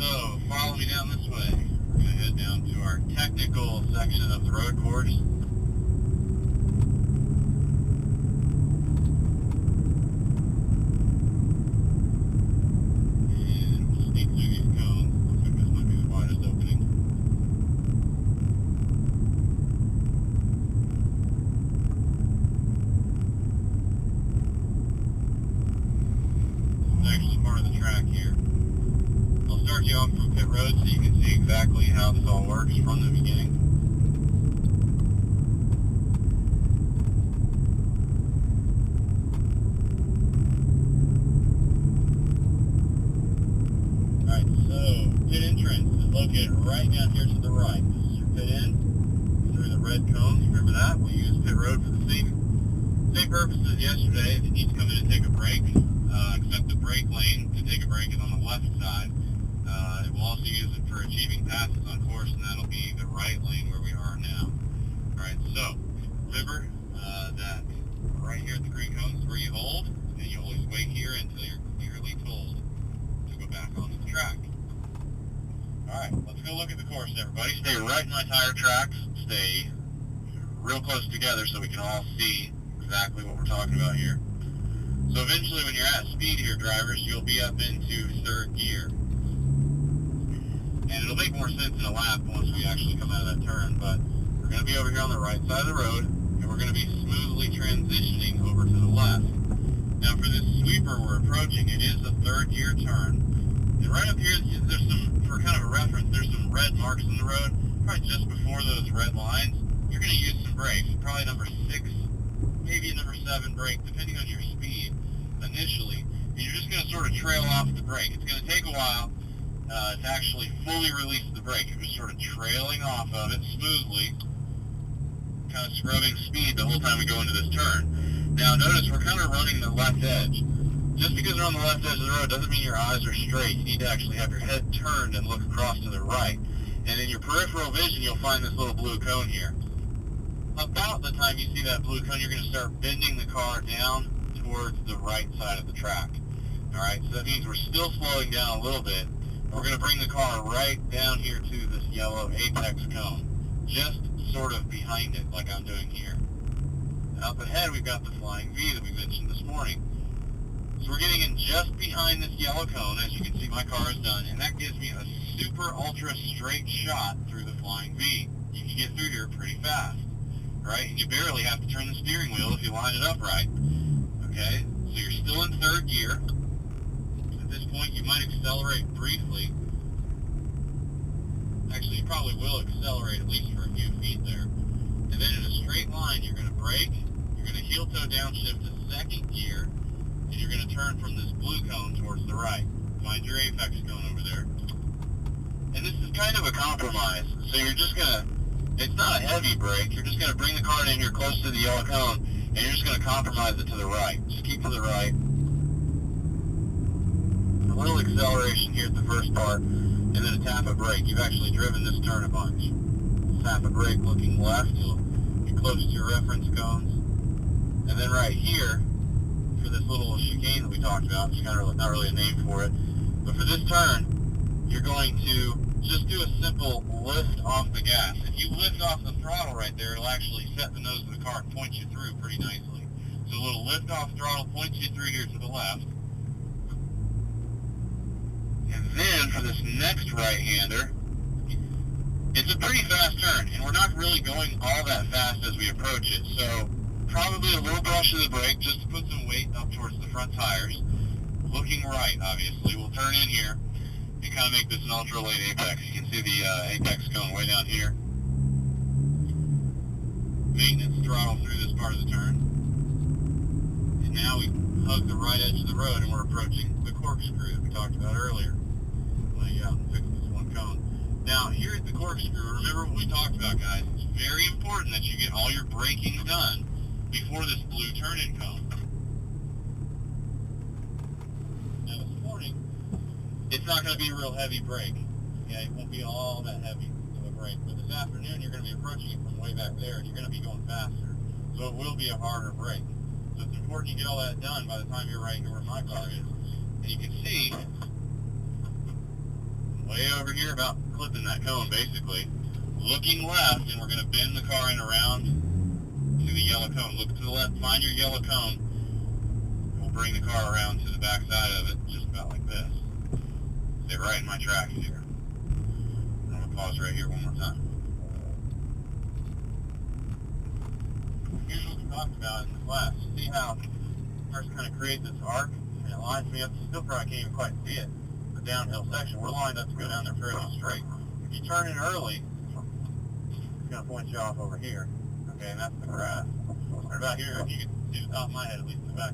So, follow me down this way. We're going to head down to our technical section of the road course. And we'll sneak through these cones. Looks like this might be the widest opening. This is actually part of the track here. I'll start you off from pit road so you can see exactly how this all works from the beginning. Alright, so pit entrance is located right down here to the right. This is your pit in through the red cones. Remember that? We use pit road for the same purpose as yesterday. If you need to come in and take a break, except the brake lane to take a break is on the left side. We'll also use it for achieving passes on course, and that'll be the right lane where we are now. Alright, so remember that right here at the green cones is where you hold, and you always wait here until you're clearly told to go back onto the track. Alright, let's go look at the course, everybody. Stay right in my tire tracks. Stay real close together so we can all see exactly what we're talking about here. So eventually when you're at speed here, drivers, you'll be up into third gear. And it'll make more sense in a lap once we actually come out of that turn, but we're going to be over here on the right side of the road, and we're going to be smoothly transitioning over to the left. Now for this sweeper we're approaching, it is a third gear turn. And right up here, there's some, for kind of a reference, there's some red marks in the road. Probably just before those red lines, you're going to use some brakes. Probably number 6, maybe a number 7 brake, depending on your speed initially. And you're just going to sort of trail off the brake. It's going to take a while to actually fully release the brake. You're just sort of trailing off of it smoothly, kind of scrubbing speed the whole time we go into this turn. Now notice we're kind of running the left edge. Just because you're on the left edge of the road doesn't mean your eyes are straight. You need to actually have your head turned and look across to the right. And in your peripheral vision, you'll find this little blue cone here. About the time you see that blue cone, you're going to start bending the car down towards the right side of the track. Alright, so that means we're still slowing down a little bit. We're going to bring the car right down here to this yellow apex cone, just sort of behind it, like I'm doing here. Up ahead, we've got the flying V that we mentioned this morning. So we're getting in just behind this yellow cone. As you can see, my car is done, and that gives me a super ultra straight shot through the flying V. You can get through here pretty fast, right? And you barely have to turn the steering wheel if you line it up right. Okay, so you're still in third gear. At this point, you might accelerate briefly. Actually, you probably will accelerate at least for a few feet there. And then in a straight line, you're going to brake, you're going to heel toe downshift to second gear, and you're going to turn from this blue cone towards the right. Mind your apex cone over there. And this is kind of a compromise. So you're just going to, it's not a heavy brake, you're just going to bring the car in here close to the yellow cone, and you're just going to compromise it to the right. Just keep to the right. A little acceleration here at the first part, and then a tap of brake. You've actually driven this turn a bunch. Tap of brake looking left, you'll be close to your reference cones. And then right here, for this little chicane that we talked about, it's kind of not really a name for it, but for this turn, you're going to just do a simple lift off the gas. If you lift off the throttle right there, it'll actually set the nose of the car and point you through pretty nicely. So a little lift off throttle points you through here to the left. And then for this next right-hander, it's a pretty fast turn, and we're not really going all that fast as we approach it. So probably a little brush of the brake just to put some weight up towards the front tires. Looking right, obviously. We'll turn in here and kind of make this an ultra-late apex. You can see the apex cone way down here. Maintenance throttle through this part of the turn. And now we hug the right edge of the road and we're approaching the corkscrew that we talked about earlier. Lay you out and fix this one cone. Now, here at the corkscrew, remember what we talked about, guys. It's very important that you get all your braking done before this blue turn-in cone. Now, this morning, it's not going to be a real heavy brake. Okay, it won't be all that heavy of a brake. But this afternoon, you're going to be approaching it from way back there, and you're going to be going faster. So it will be a harder brake. So it's important you get all that done by the time you're right here where my car is. And you can see, way over here, about clipping that cone basically, looking left, and we're going to bend the car in around to the yellow cone. Look to the left, find your yellow cone. We'll bring the car around to the back side of it, just about like this. Stay right in my tracks here. I'm going to pause right here one more time. Here's what we talked about in the class. You see how it first kind of creates this arc, and it lines me up. You still probably can't even quite see it. The downhill section, we're lined up to go down there fairly straight. If you turn in early, it's going to point you off over here. Okay, and that's the grass. Right about here, if you can see the top of my head, at least in the back.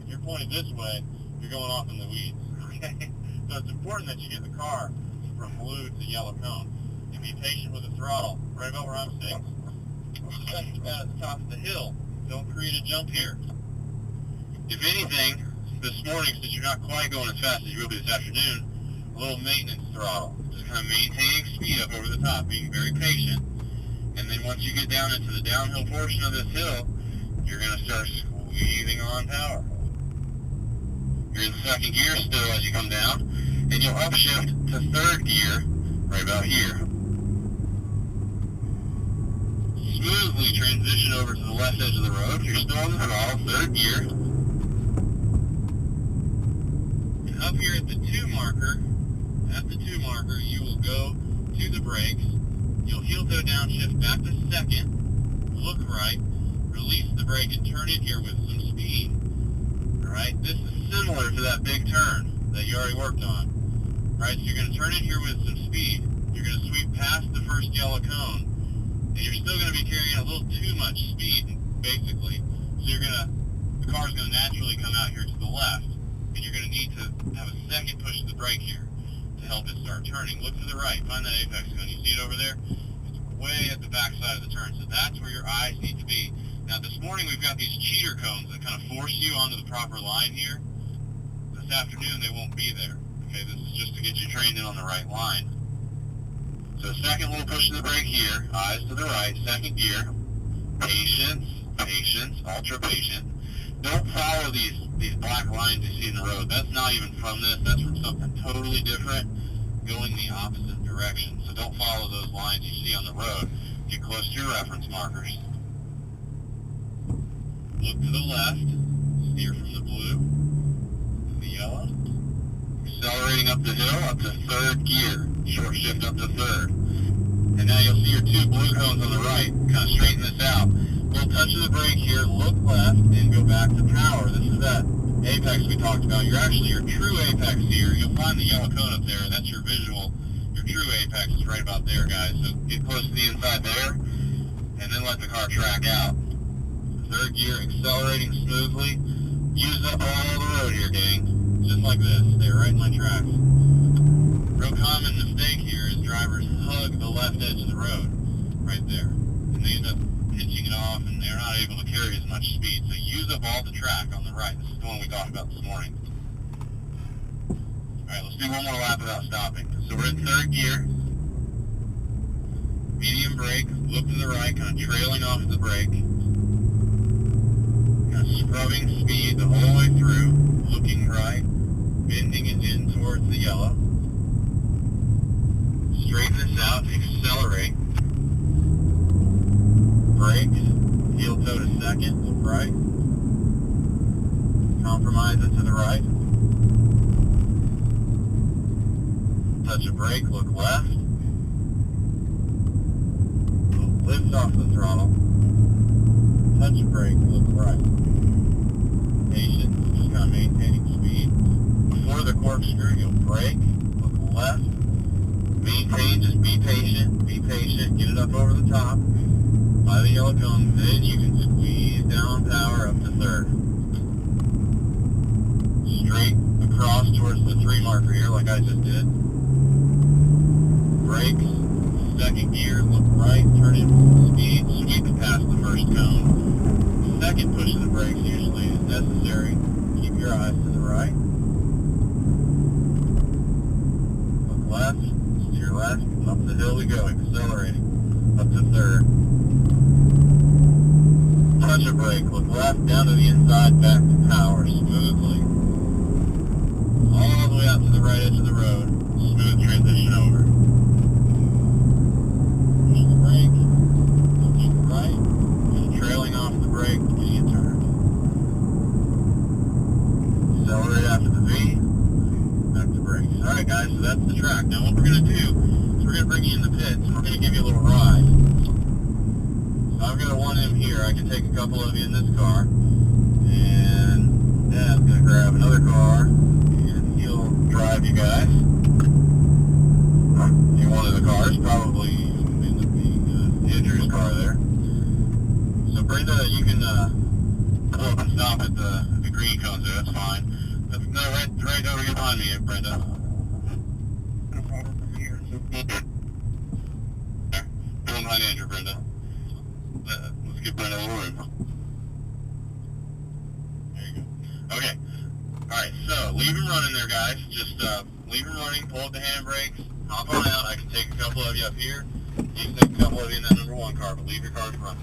If you're pointed this way, you're going off in the weeds. Okay? So it's important that you get the car from blue to yellow cone. And be patient with the throttle, right about where I'm sitting. The second down at the top of the hill. Don't create a jump here. If anything, this morning, since you're not quite going as fast as you will be this afternoon, a little maintenance throttle. Just kind of maintaining speed up over the top, being very patient. And then once you get down into the downhill portion of this hill, you're going to start squeezing on power. You're in second gear still as you come down, and you'll upshift to third gear right about here. Smoothly transition over to the left edge of the road. You're still on the throttle, third gear. And up here at the 2 marker, you will go to the brakes. You'll heel toe downshift back to second, look right, release the brake, and turn in here with some speed. Alright, this is similar to that big turn that you already worked on. Alright, so you're going to turn in here with some speed. You're going to sweep past the first yellow cone, and you're still going to be carrying a little too much speed, basically. So the car's going to naturally come out here to the left, and you're going to need to have a second push of the brake here to help it start turning. Look to the right, find that apex cone. You see it over there? It's way at the back side of the turn, so that's where your eyes need to be. Now this morning we've got these cheater cones that kind of force you onto the proper line here. This afternoon they won't be there. Okay, this is just to get you trained in on the right line. So second little push of the brake here, eyes to the right, second gear. Patience, patience, ultra patient. Don't follow these black lines you see in the road. That's not even from this, that's from something totally different, going the opposite direction. So don't follow those lines you see on the road. Get close to your reference markers. Look to the left, steer from the blue to the yellow. Accelerating up the hill, up to third gear. Short shift up to third. And now you'll see your 2 blue cones on the right. Kind of straighten this out. Little touch of the brake here, look left, and go back to power. This is that apex we talked about. Your true apex here. You'll find the yellow cone up there. That's your visual. Your true apex is right about there, guys. So get close to the inside there, and then let the car track out. Third gear, accelerating smoothly. Use up all the road here, gang. Just like this. Stay right in my tracks. Real common mistake here is drivers hug the left edge of the road. Right there. And they end up pitching it off, and they're not able to carry as much speed. So use up all the track on the right. This is the one we talked about this morning. Alright, let's do one more lap without stopping. So we're in third gear. Medium brake. Look to the right, kind of trailing off the brake. Scrubbing speed the whole way through, looking right, bending it in towards the yellow. Straighten this out, accelerate. Brakes, heel toe to second, look right. Compromise it to the right. Touch a brake, look left. Lift off the throttle. Touch a brake, look right. Patience, just kind of maintaining speed. Before the corkscrew, you'll brake, look left. Maintain, just be patient, get it up over the top. By the yellow cone, then you can squeeze down power up to third. Straight across towards the 3 marker here, like I just did. Brakes, second gear, look right, turn in speed, sweep past the first cone. Second push of the brakes usually is necessary. Keep your eyes to the right. Look left, steer left, up the hill we go, accelerating. Up to third. Touch a brake, look left, down to the inside, back to power, smoothly. All the way out to the right edge of the road. smooth transition over. Push the brake, looking right, and trailing off the brake when you turn. Accelerate after the V, back to brakes. Alright guys, so that's the track. Now what we're going to do is we're going to bring you in the pits and we're going to give you a little ride. So I've got a 1M here. I can take a couple of you in this car. And Dad's going to grab another car and he'll drive you guys. In one of the cars, probably end up being Andrew's car there. So Brenda, you can pull up and stop at the green cones there, that's fine. No, right over here behind me, Brenda. There. Go behind Andrew, Brenda. Let's get Brenda a little room. There you go. Okay. Alright, so leave him running there, guys. Just leave him running, pull up the handbrakes, hop on out. I can take a couple of you up here. You can take a couple of you in that number 1 car, but leave your cars running.